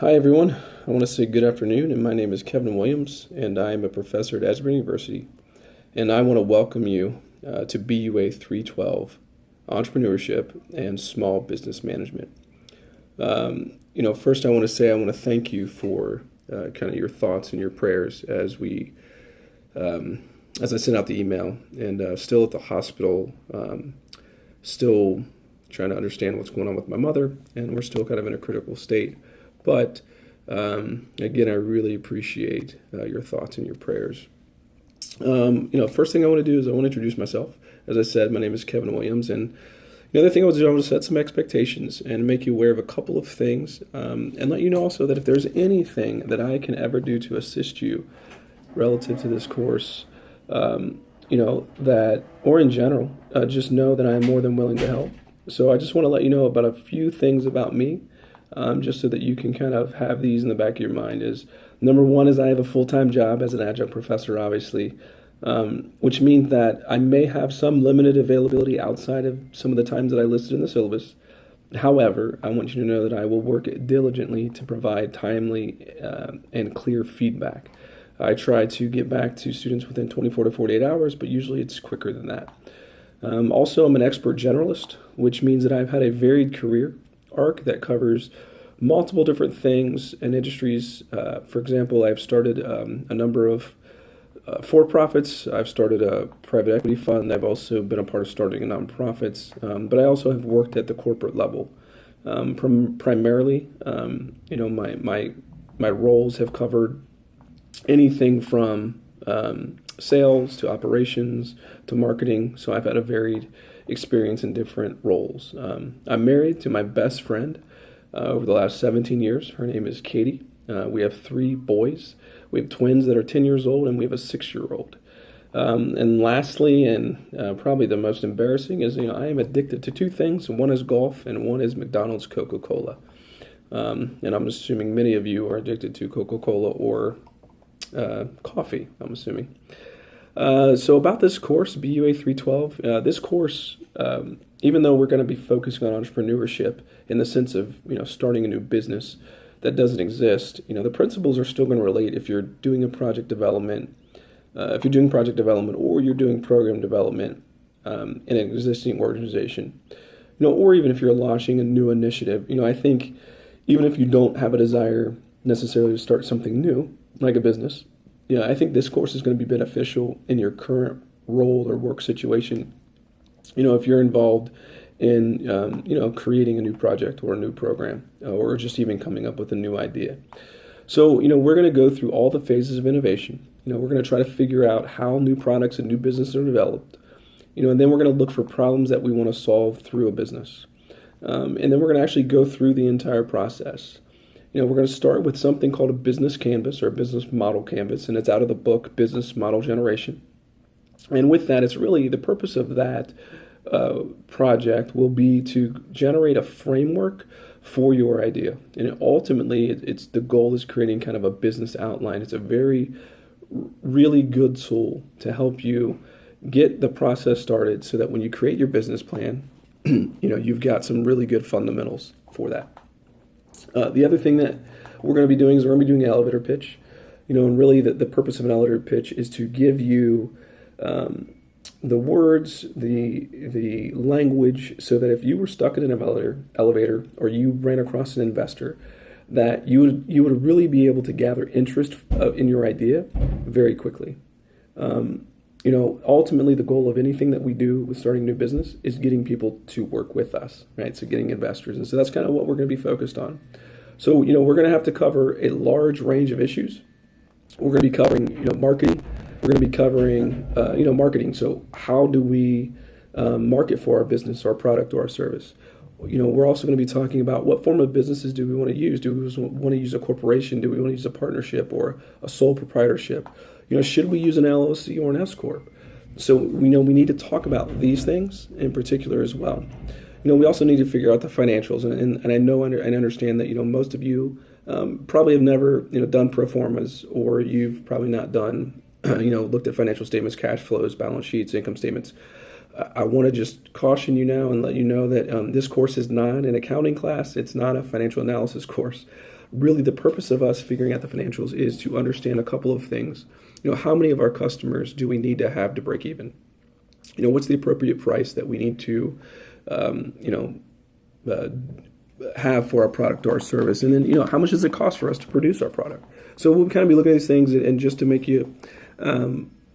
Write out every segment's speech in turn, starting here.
Hi, everyone. I want to say good afternoon, and my name is Kevin Williams, and I am a professor at Asbury University. And I want to welcome you to BUA 312, Entrepreneurship and Small Business Management. First I want to say I want to thank you for kind of your thoughts and your prayers as I sent out the email, and still at the hospital, still trying to understand what's going on with my mother, and we're still kind of in a critical state. But again, I really appreciate your thoughts and your prayers. First thing I want to do is I want to introduce myself. As I said, my name is Kevin Williams, and the other thing I want to do, I want to set some expectations and make you aware of a couple of things, and let you know also that if there's anything that I can ever do to assist you relative to this course, that, or in general, just know that I am more than willing to help. So I just want to let you know about a few things about me, just so that you can kind of have these in the back of your mind. Is number one is I have a full-time job as an adjunct professor, obviously, which means that I may have some limited availability outside of some of the times that I listed in the syllabus. However, I want you to know that I will work diligently to provide timely and clear feedback. I try to get back to students within 24 to 48 hours, but usually it's quicker than that. Also, I'm an expert generalist, which means that I've had a varied career arc that covers multiple different things and industries. For example, I've started a number of for-profits. I've started a private equity fund. I've also been a part of starting a nonprofits, but I also have worked at the corporate level. Primarily, my roles have covered anything from sales to operations to marketing. So I've had a varied experience in different roles. I'm married to my best friend over the last 17 years. Her name is Katie. We have 3 boys. We have twins that are 10 years old, and we have a 6-year-old. And lastly, and probably the most embarrassing, is I am addicted to 2 things. One is golf, and one is McDonald's Coca-Cola. And I'm assuming many of you are addicted to Coca-Cola or coffee, I'm assuming. So about this course, BUA 312, this course, even though we're going to be focusing on entrepreneurship in the sense of starting a new business that doesn't exist, the principles are still going to relate if you're doing a project development, or you're doing program development in an existing organization, or even if you're launching a new initiative. I think even if you don't have a desire necessarily to start something new, like a business, I think this course is going to be beneficial in your current role or work situation. If you're involved in, creating a new project or a new program, or just even coming up with a new idea. So, we're going to go through all the phases of innovation. We're going to try to figure out how new products and new businesses are developed. And then we're going to look for problems that we want to solve through a business. And then we're going to actually go through the entire process. We're going to start with something called a business canvas or a business model canvas, and it's out of the book Business Model Generation. And with that, it's really the purpose of that project will be to generate a framework for your idea. And ultimately, it's the goal is creating kind of a business outline. It's a really good tool to help you get the process started so that when you create your business plan, you've got some really good fundamentals for that. The other thing that we're going to be doing is we're going to be doing an elevator pitch. And really the purpose of an elevator pitch is to give you the words, the language, so that if you were stuck in an elevator, or you ran across an investor, that you would really be able to gather interest in your idea very quickly. Ultimately the goal of anything that we do with starting a new business is getting people to work with us, right? So getting investors. And so that's kind of what we're going to be focused on. So, we're going to have to cover a large range of issues. We're going to be covering, marketing. We're going to be covering, marketing. So how do we market for our business, our product, or our service? We're also going to be talking about what form of businesses do we want to use? Do we want to use a corporation? Do we want to use a partnership or a sole proprietorship? Should we use an LLC or an S Corp? So we know we need to talk about these things in particular as well. We also need to figure out the financials, and I know and understand that most of you probably have never done pro formas, or you've probably not done looked at financial statements, cash flows, balance sheets, income statements. I want to just caution you now and let you know that this course is not an accounting class. It's not a financial analysis course. Really, the purpose of us figuring out the financials is to understand a couple of things. How many of our customers do we need to have to break even? What's the appropriate price that we need to, have for our product or our service? And then, how much does it cost for us to produce our product? So we'll kind of be looking at these things, and just to make you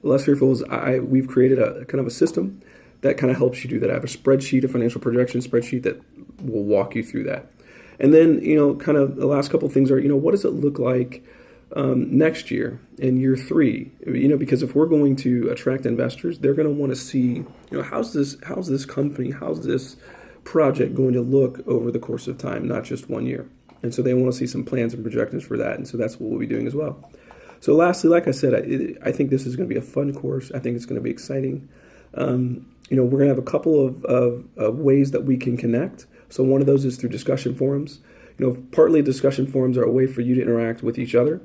less fearful, we've created a kind of a system that kind of helps you do that. I have a spreadsheet, a financial projection spreadsheet that will walk you through that. And then, kind of the last couple of things are, what does it look like next year in year 3? Because if we're going to attract investors, they're going to want to see, how's this company, how's this project going to look over the course of time, not just 1 year. And so they want to see some plans and projections for that. And so that's what we'll be doing as well. So lastly, like I said, I think this is going to be a fun course. I think it's going to be exciting. We're going to have a couple of ways that we can connect. So one of those is through discussion forums. Partly discussion forums are a way for you to interact with each other,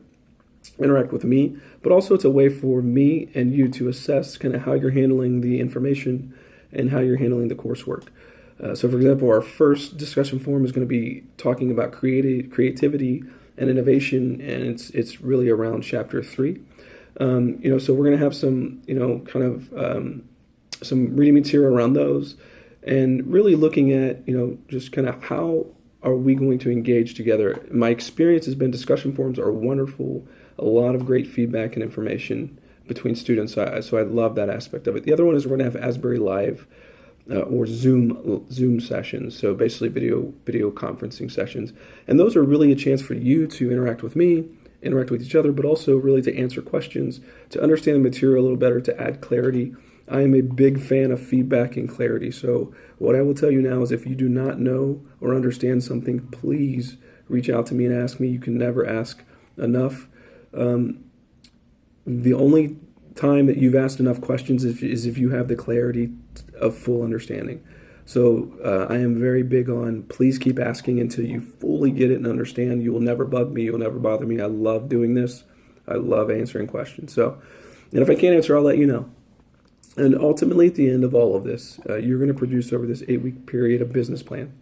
interact with me, but also it's a way for me and you to assess kind of how you're handling the information and how you're handling the coursework. So for example, our first discussion forum is going to be talking about creativity and innovation, and it's really around chapter 3. So we're going to have some, some reading material around those, and really looking at, just kind of how are we going to engage together. My experience has been discussion forums are wonderful, a lot of great feedback and information between students, so I love that aspect of it. The other one is we're going to have Asbury Live or Zoom sessions, so basically video conferencing sessions. And those are really a chance for you to interact with me, interact with each other, but also really to answer questions, to understand the material a little better, to add clarity. I am a big fan of feedback and clarity. So what I will tell you now is if you do not know or understand something, please reach out to me and ask me. You can never ask enough. The only time that you've asked enough questions is if you have the clarity of full understanding. So I am very big on please keep asking until you fully get it and understand. You will never bug me. You'll never bother me. I love doing this. I love answering questions. And if I can't answer, I'll let you know. And ultimately, at the end of all of this, you're going to produce over this 8-week period a business plan.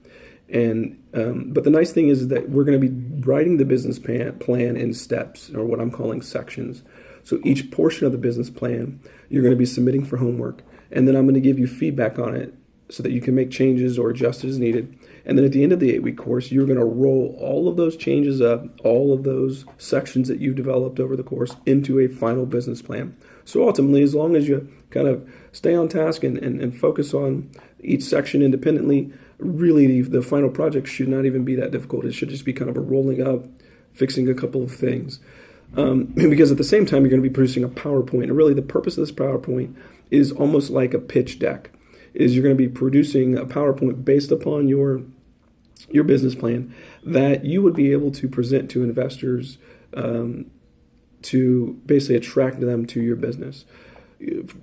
And but the nice thing is that we're going to be writing the business plan in steps, or what I'm calling sections. So each portion of the business plan, you're going to be submitting for homework. And then I'm going to give you feedback on it so that you can make changes or adjust as needed. And then at the end of the 8-week course, you're going to roll all of those changes up, all of those sections that you've developed over the course into a final business plan. So ultimately, as long as you kind of stay on task and focus on each section independently, really the final project should not even be that difficult. It should just be kind of a rolling up, fixing a couple of things. Because at the same time, you're going to be producing a PowerPoint. And really the purpose of this PowerPoint is almost like a pitch deck. Is you're going to be producing a PowerPoint based upon your business plan that you would be able to present to investors to basically attract them to your business.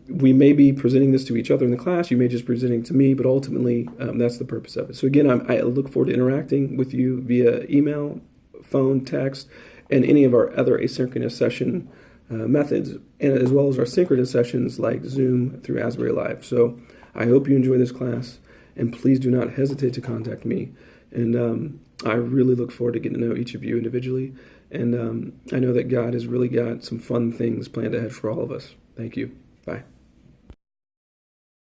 We may be presenting this to each other in the class. You may just be presenting to me, but ultimately that's the purpose of it. So again, I look forward to interacting with you via email, phone, text, and any of our other asynchronous session methods, and as well as our synchronous sessions like Zoom through Asbury Live. So I hope you enjoy this class, and please do not hesitate to contact me. And I really look forward to getting to know each of you individually. And I know that God has really got some fun things planned ahead for all of us. Thank you. Bye.